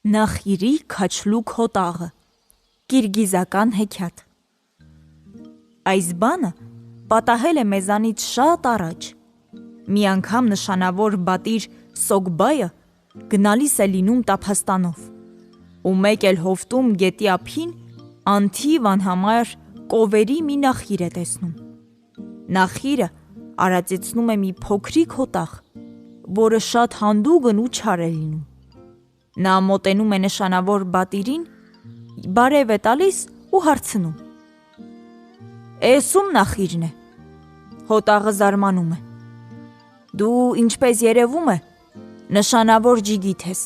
Նախիրի քաչլուկ հոտաղը Կիրգիզական հեքիաթ Այս բանը պատահել է մեզանից շատ առաջ Մի անգամ նշանավոր բատիր Սոգբայը գնալիս է լինում տափաստանով ու մեկ էլ հովտում գետի ափին անթիվ անհամար կովերի մի նախիր է տեսնում Նախիրը արածեցնում է մի փոքրիկ հոտաղ որը շատ հանդուգն ու չար է լինում Նա մոտենում է նշանավոր բատիրին, բարև է տալիս ու հարցնում Էս ում նախիրն է, հոտաղը զարմանում է Դու ինչպես երևում է, նշանավոր ջիգիթ ես,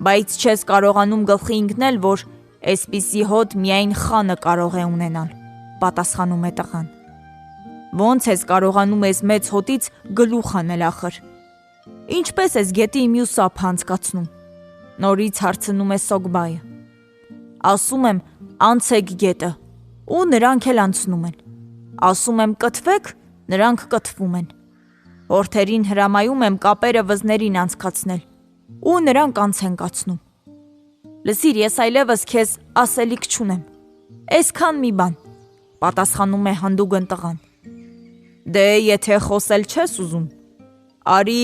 բայց չես կարողանում գլխի ընկնել, որ էսպիսի հոտ միայն խանը կարող է ունենալ, պատասխանում է տղան Ոնց ես կարողանում ես մեծ հոտից գլուխ անել ախր, ինչպես ես գետի մյուս ափը անցկացնում Նորից հարցնում է Սոգբայը Ասում եմ անցեք գետը ու նրանք էլ անցնում են Ասում եմ կթվեք, նրանք կթվում են Հորթերին հրամայում եմ կապերը վզներին անցկացնել ու նրանք անց են կացնում Լսիր, ես այլևս քեզ ասելիք չունեմ Այսքան մի բան, պատասխանում է հանդուգն տղան Դե եթե խոսել չես ուզում, արի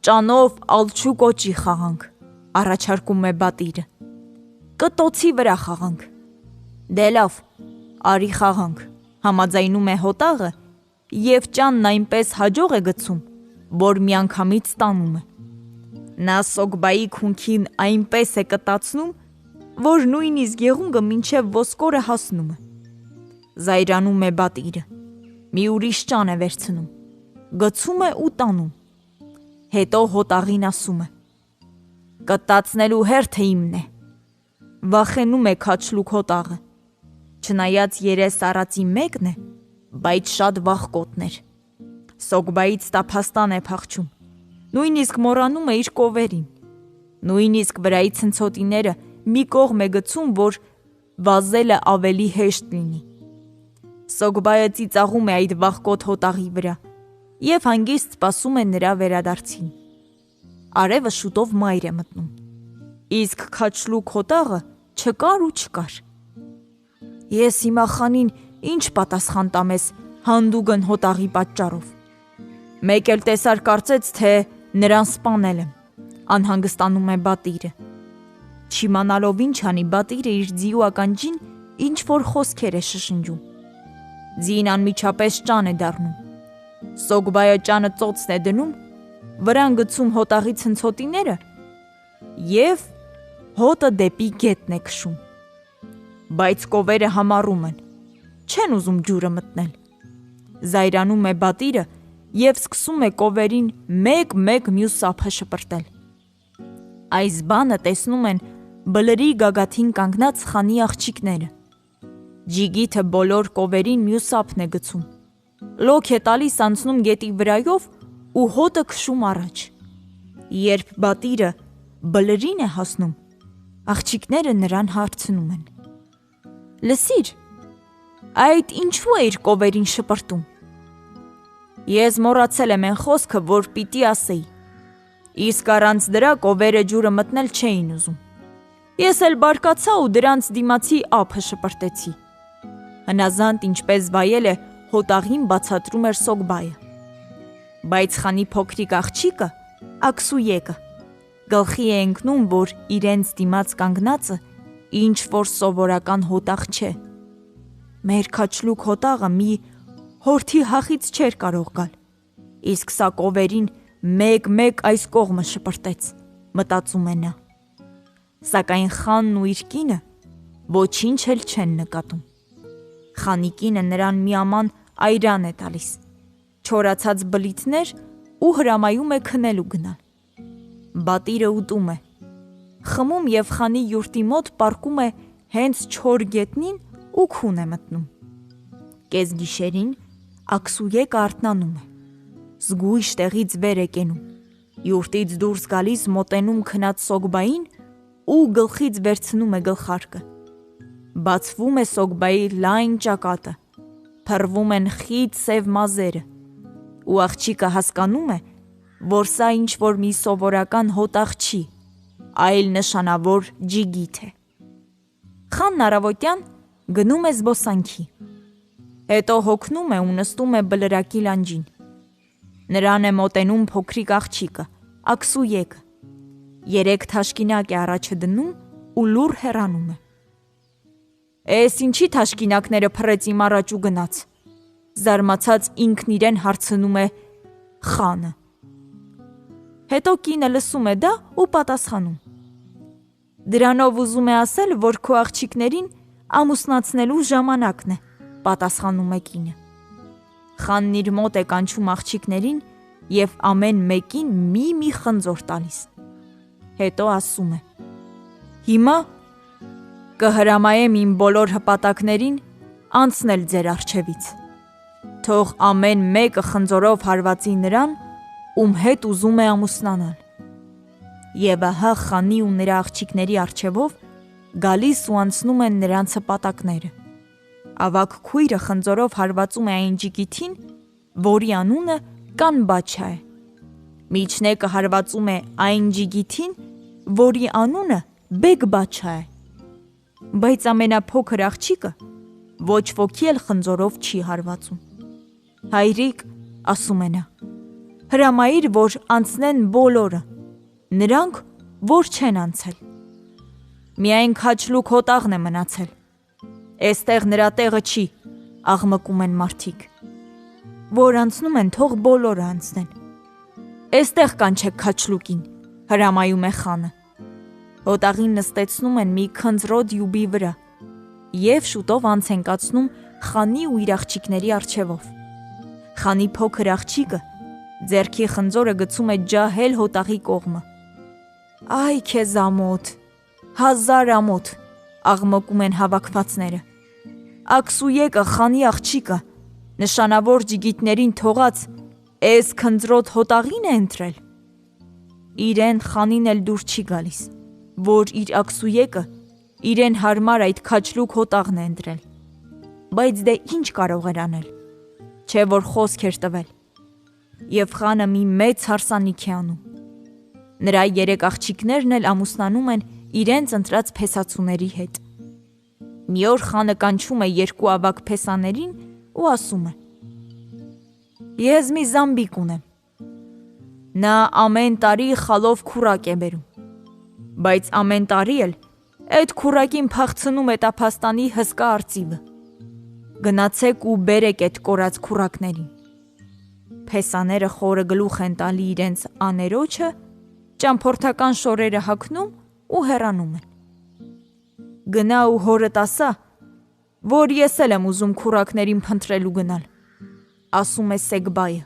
ճանով ալչու կոճի խաղանք Առաջարկում է բատիրը Կտոցի վրա խաղանք Դե լավ, արի խաղանք Համաձայնում է հոտաղը և ճանն այնպես հաջող է գցում, որ միանգամից տանում է Նա Սոգբայի քունքին այնպես է կտացնում, որ նույնիսկ եղունգը մինչև ոսկորը հասնում է Զայրանում է բատիրը Մի ուրիշ ճան է վերցնում Գցում է ու տանում Հետո հոտաղին ասում է Կտացնելու հերթը իմն է Վախենում է քաչլուկ հոտաղը Չնայած երես արածի մեկն է, բայց շատ վախկոտներ Սոգբայից տափաստան է փախչում Նույնիսկ մոռանում է իր կովերին Նույնիսկ վրայի ցնցոտիները մի կողմ է գցում, որ վազելը ավելի հեշտ լինի Սոգբայը ծիծաղում է այդ վախկոտ հոտաղի վրա և հանգիստ սպասում է նրա վերադարձին Արևը շուտով մայր է մտնում Իսկ քաչլուկ հոտաղը չկար ու չկար Ես հիմա խանին ինչ պատասխան տամ ես հանդուգն հոտաղի պատճառով Մեկ էլ տեսար կարծեց, թե նրան սպանել եմ Անհանգստանում է բատիրը Չիմանալով ինչ անի բատիրը իր ձիու ականջին ինչ-որ խոսքեր է շշնջում Ձին անմիջապես ճան է դառնում Սոգբայը ճանը ծոցն է դնում Վրան գցում հոտաղի ցնցոտիները և հոտը դեպի գետն է քշում Բայց կովերը համառում են Չեն ուզում ջուրը մտնել Զայրանում է բատիրը և սկսում է կովերին մեկ-մեկ մյուս ափը շպրտել Այս բանը տեսնում են բլրի գագաթին կանգնած խանի աղջիկները Ջիգիթը բոլոր կովերին մյուս ափն է գցում Լոք է տալիս անցնում գետի վրայով ու հոտը քշում առաջ Երբ բատիրը բլրին է հասնում Աղջիկները նրան հարցնում են Լսիր, այդ ինչու էիր կովերին շպրտում Ես մոռացել եմ են խոսքը, որ պիտի ասեի Իսկ առանց դրա կովերը ջուրը մտնել չէին ուզում Ես էլ բարկացա ու դրանց դիմացի ափը շպրտեցի Հնազանդ ինչպես վայել է հոտաղին բացատրում էր Սոգբայը Բայց խանի փոքրիկ աղջիկը, աքսուեկը Գլխի է ընկնում, որ իրենց դիմաց կանգնածը ինչ-որ սովորական հոտաղ չէ Մեր քաչլուկ հոտաղը մի հորթի հախից չէր կարող գալ Իսկ սա կովերին մեկ-մեկ այս կողմը շպրտեց, մտածում է նա Սակայն խանն ու իր կինը ոչինչ էլ չեն նկատում Խանի կինը նրան միաման այրան է տալիս Չորացած բլիթներ ու հրամայում է քնելու գնալ Բատիրը ուտում է Խմում և խանի յուրտի մոտ պառկում է հենց չոր գետնին ու քուն է մտնում Կեսգիշերին աքսուեկը արթնանում է Զգույշ տեղից վեր է կենում Յուրտից դուրս գալիս մոտենում քնած Սոգբային ու գլխից վերցնում է գլխարկը Բացվում է Սոգբայի լայն ճակատը Փռվում են խիտ սև մազերը ու աղջիկը հասկանում է, որ սա ինչ-որ մի սովորական հոտաղ չի, այլ նշանավոր ջիգիթ է։ Խանն առավոտյան գնում է զբոսանքի, հետո հոգնում է ու նստում է բլրակի լանջին։ Նրան է մոտենում փոքրիկ աղջիկը, աքսուեկը, 3 թաշկինակ է առաջը դնում ու լուռ հեռանում է։ «Էս ինչի թաշկինակները փռեց իմ առաջ ու գնաց», զարմացած ինքն իրեն հարցնում է խանը։ Հետո կինը լսում է դա ու պատասխանում. «Դրանով ուզում է ասել, որ քո աղջիկներին ամուսնացնելու ժամանակն է», պատասխանում է կինը։ Խանն իր մոտ է կանչում աղջիկներին և ամեն մեկին մի խնձոր տալիս։ Հետո ասում է. «Հիմա կհրամայեմ իմ բոլոր հպատակներին անցնել ձեր առջևից։ Թող ամեն մեկը խնձորով հարվածի նրան, ում հետ ուզում է ամուսնանալ»։ Եվ ահա խանի ու նրա աղջիկների առջևով գալիս ու անցնում են նրանց հպատակները։ Ավագ քույրը խնձորով հարվածում է այն ջիգիթին, որի անունը Կանբաչա է։ Միջնեկը հարվածում է այն ջիգիթին, որի անունը Բեգբաչա է։ Բայց ամենափոքր աղջիկը ոչ ոքի էլ խնձորով չի հարվածում։ «Հայրիկ», ասում է նա, «հրամայիր, որ անցնեն բոլորը, նրանք, որ չեն անցել։ Միայն քաչլուկ հոտաղն է մնացել։ Էստեղ նրա տեղը չի», աղմկում են մարդիկ։ «Որ անցնում են, թող բոլորը անցնեն։ Էստեղ կանչեք քաչլուկին», հրամայում է խանը։ Հոտաղին նստեցնում են մի քնձրոտ յուբի վրա և շուտով անց են կացնում խանի ու իր աղջիկների առջևով։ Խանի փոքր աղջիկը ձեռքի խնձորը գցում է ջահել հոտաղի կողմը։ «Այ քեզ ամոթ, 1000 ամոթ», աղմկում են հավաքվածները։ «Աքսուեկը, խանի աղջիկը, նշանավոր ջիգիթներին թողած էս քնձրոտ հոտաղին է ընտրել»։ Իրեն խանին էլ դուր չի գալիս, որ իր աքսուեկը իրեն հարմար այդ քաչլուկ հոտաղն է ընտրել։ Բայց դե ինչ կարող էր անել, չէ որ խոսք էր տվել։ Եվ խանը մի մեծ հարսանիք է անում։ Նրա 3 աղջիկներն էլ ամուսնանում են իրենց ընտրած փեսացուների հետ։ Մի օր խանը կանչում է 2 ավագ փեսաներին ու ասում է. «Ես մի զամբիկ ունեմ։ Նա ամեն տարի խալով քուրակ է բերում, բայց ամեն տարի էլ այդ քուրակին փախցնում է տափաստանի հսկա արծիվը։ Գնացեք ու բերեք այդ կորած քուրակներին»։ Փեսաները խորը գլուխ են տալի իրենց աներոջը, ճամփորդական շորերը հագնում ու հեռանում են։ «Գնա ու հորդ ասա, որ ես էլ եմ ուզում քուրակներին փնտրելու գնալ», ասում է Սեգբայը։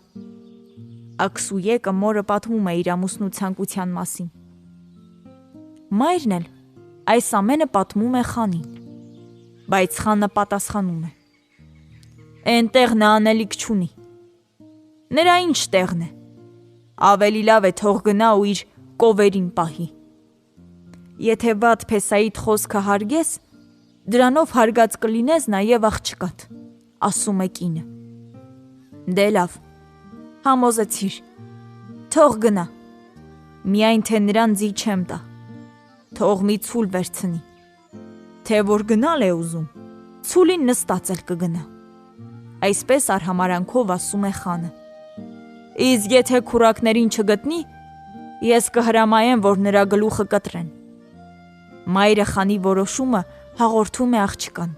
Աքսուեկը մորը պատմում է իր ամուսնու ցանկության մասին։ Մայրն էլ այս ամենը պատմում է խանին, բայց խանը պատասխանում է. «Էնտեղ նա անելիք չունի։ Նրա ինչ տեղն է, ավելի լավ է թող գնա ու իր կովերին պահի։ Եթե վատ փեսայիդ խոսքը հարգես, դրանով հարգած կլինես նաև աղջկատ», ասում է կինը։ «Դե լավ, համոզեցիր, թող գնա, միայն թե նրան ձի չեմ տա, թող մի ցուլ վերցնի, թե որ գնալ է ուզում, ցուլին նստած էլ կգնա», այսպես արհամարանքով ասում է խանը։ «Իսկ եթե քուրակներին չգտնի, ես կհրամայեմ, որ նրա գլուխը կտրեն»։ Մայրը խանի որոշումը հաղորդում է աղջկան։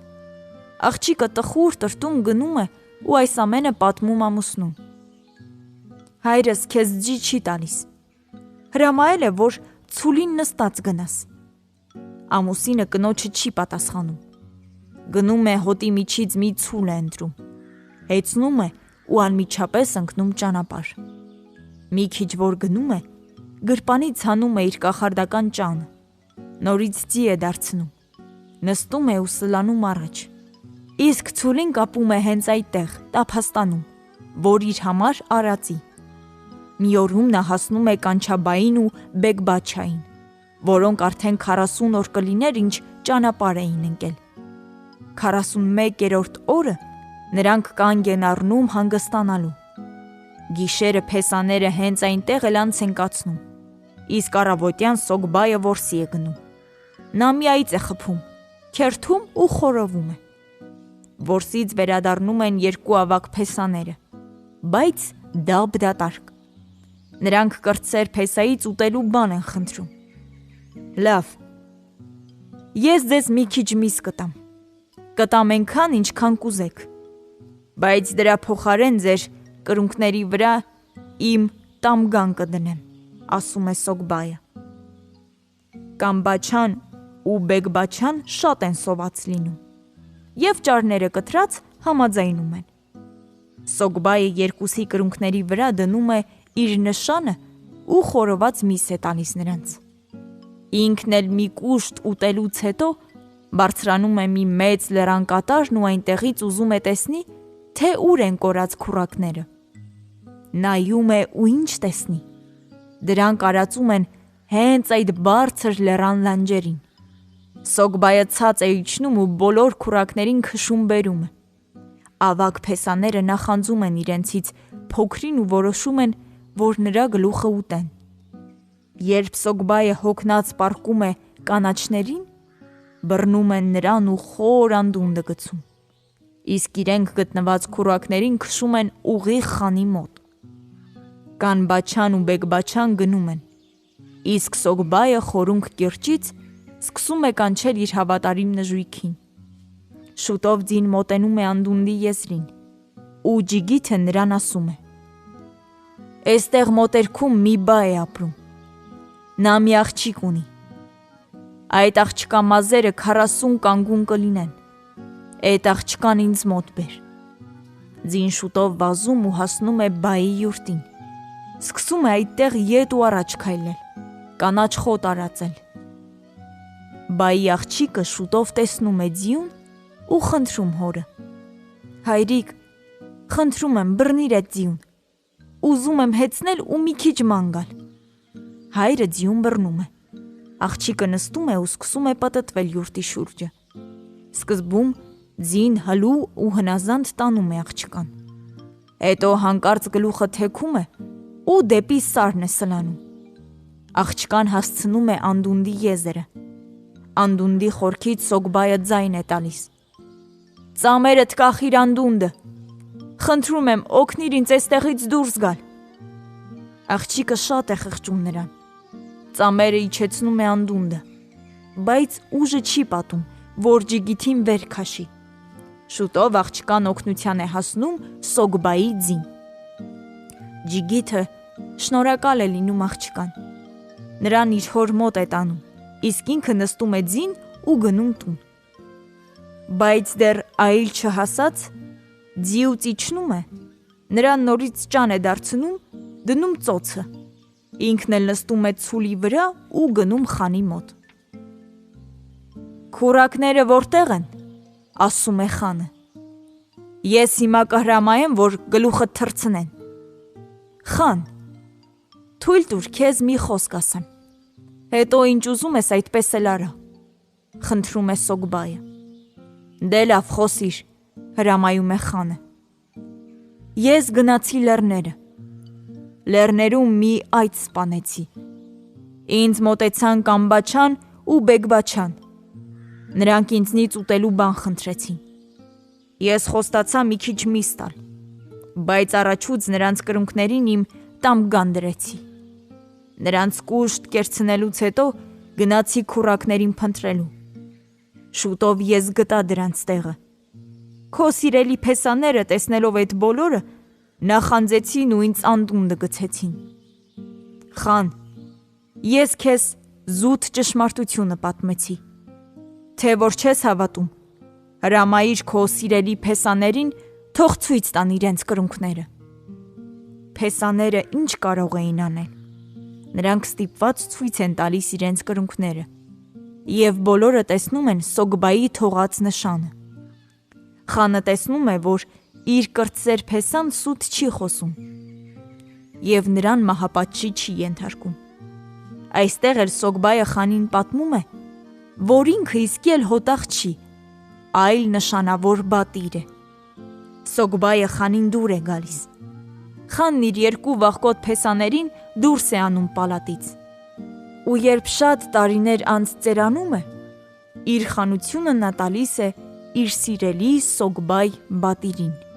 Աղջիկը տխուր տրտում գնում է ու այս ամենը պատմում ամուսնուն։ «Հայրս քեզ ջի չի տալիս, հրամայել է, որ ցուլին նստած գնաս»։ Ամուսինը կնոջը չի պատասխանում։ Գնում է հոտի միջից մի ցուլ է ընտրում, հեծնում է ու անմիջապես ընկնում ճանապարհ։ Մի քիչ որ գնում է, գրպանից հանում է իր կախարդական ճանը, նորից ձի է դարձնում, նստում է ու սլանում առաջ, իսկ ցուլին կապում է հենց այդտեղ, տափաստանում, որ իր համար արածի։ Մի օրում նա հասնում է Կանչաբային ու Բեգբաչային, որոնք արդեն 40 օր կլիներ ինչ ճանապարհ էին ընկել։ 41-րդ օրը նրանք կանգ են առնում հանգստանալու։ Գիշերը փեսաները հենց այնտեղ էլ անց են կացնում, իսկ առավոտյան Սոգբայը որսի է գնում։ Նա մի այծ է խփում, քերթում ու խորովում է։ Որսից վերադառնում են երկու ավագ փեսաները, բայց դատարկ։ Նրանք կրտսեր փեսայից ուտելու բան են խնդրում։ Լավ, ես ձեզ մի քիչ միս կտամ այնքան, ինչքան կուզեք, բայց դրա փոխարեն ձեր կրունկների վրա իմ տամգան կդնեմ, ասում է Սոգբայը։ Կամբաչան ու Բեգբաչան շատ են սոված լինում, և ճարները կտրած համաձայնում են։ Սոգբայը երկուսի կրունկների վրա դնում է իր նշանը ու խորոված միս է տալիս նրանց։ Ինքն էլ մի կուշտ ուտելուց հետո բարձրանում է մի մեծ լեռան կատարն ու այնտեղից ուզում է տեսնի, թե ուր են կորած քուռակները։ Նայում է ու ինչ տեսնի։ Դրանք արածում են հենց այդ բարձր լեռան լանջերին։ Սոգբայը ցած է իջնում ու բոլոր քուռակներին քշում բերում է։ Ավագ փեսաները նախանձում են իրենցից փոքրին ու որոշում են, որ նրա գլուխը ուտեն։ Երբ Սոգբայը հոգնած պառկում է կանաչներին, բռնում են նրան ու խոր անդունդը գցում, իսկ իրենք գտնված քուռակներին քշում են ուղիղ խանի մոտ։ Կանբաչան ու Բեգբաչան գնում են, իսկ Սոգբայը խորունգ կիրճից սկսում է կանչել իր հավատարիմ նժույգին։ Շուտով ձին մոտենում է անդունդի եզրին, ու Ջիգիթը նրան ասում է. «Էստեղ մոտերքում մի բա է ապրում։ Նա մի աղջիկ ունի։ Այդ աղջկա մազերը 40 կանգուն կլինեն։ Այդ աղջկան ինձ մոտ բեր»։ Ձին շուտով վազում ու հասնում է բայի յուրտին։ Սկսում է այդտեղ ետ ու առաջ քայլել, կանաչ խոտ արածել։ Բայի աղջիկը շուտով տեսնում է ձիուն ու խնդրում հորը. «Հայրիկ, խնդրում եմ, բռնիր այդ ձիուն, ուզում եմ հեծնել ու մի քիչ ման գալ»։ Հայրը ձիուն բռնում է։ Աղջիկը նստում է ու սկսում է պտտվել յուրտի շուրջը։ Սկզբում ձին հլու ու հնազանդ տանում է աղջկան։ Հետո հանկարծ գլուխը թեքում է ու դեպի սարն է սլանում։ Աղջկան հասցնում է անդունդի եզրը։ Անդունդի խորքից Սոգբայը ձայն է տալիս. «Ծամերդ կախիր անդունդը, խնդրում եմ, օգնիր ինձ էստեղից դուրս գալ»։ Աղջիկը շատ է խղճում նրան։ Ծամերը իջեցնում է անդունդը, բայց ուժը չի պատում, որ Ջիգիթին վեր քաշի։ Շուտով աղջկան օգնության է հասնում Սոգբայի ձին։ Ջիգիթը շնորհակալ է լինում աղջկան։ Նրան իր հոր մոտ է տանում, իսկ ինքը նստում է ձին ու գնում տուն։ Բայց դեռ այլ չհասած, ձիուց իջնում է, նրան նորից ճան է դարձնում, դնում ծոցը, ինքն էլ նստում է ցուլի վրա ու գնում խանի մոտ։ «Քուռակները որտեղ են», ասում է խանը։ «Ես հիմա կհրամայեմ, որ գլուխը թռցնեն»։ «Խան, թույլ տուր քեզ մի խոսք ասեմ, հետո ինչ ուզում ես այդպես էլ արա», խնդրում է Սոգբայը։ «Դե լավ, խոսիր», հրամայում է խանը։ «Ես գնացի լեռները։ Լեռներում մի այծ սպանեցի։ Ինձ մոտեցան Կամբաչան ու Բեգբաչան։ Նրանք ինձնից ուտելու բան խնդրեցին։ Ես խոստացա մի քիչ միս տալ, բայց առաջուց նրանց կրունկներին իմ տամգան դրեցի։ Նրանց կուշտ կերցնելուց հետո գնացի քուռակներին փնտրելու։ Շուտով ես գտա դրանց տեղը։ Քո սիրելի փեսաները տեսնելով այդ բոլորը նախանձեցին ու ինձ անդունդը գցեցին։ Խան, ես քեզ զուտ ճշմարտությունը պատմեցի։ Թե որ չես հավատում, հրամայիր քո սիրելի փեսաներին թող ցույց տան իրենց կրունկները։ Փեսաները ինչ կարող էին անել։ Նրանք ստիպված ցույց են տալիս իրենց կրունկները, և բոլորը տեսնում են Սոգբայի թողած նշանը։ Խանը տեսնում է, որ իր կրտսեր փեսան սուտ չի խոսում և նրան մահապատժի չի ենթարկում։ Այստեղ էլ Սոգբայը խանին պատմում է, որ ինքը իսկի էլ հոտաղ չի, այլ նշանավոր բատիր է։ Սոգբայը խանին դուր է գալիս։ Խանն իր երկու վախկոտ փեսաներին դուրս է անում պալատից։ Ու երբ շատ տարիներ անց ծերանում է, իր խանությունը նա տալիս է իր սիրելի Սոգբայ բատիրին։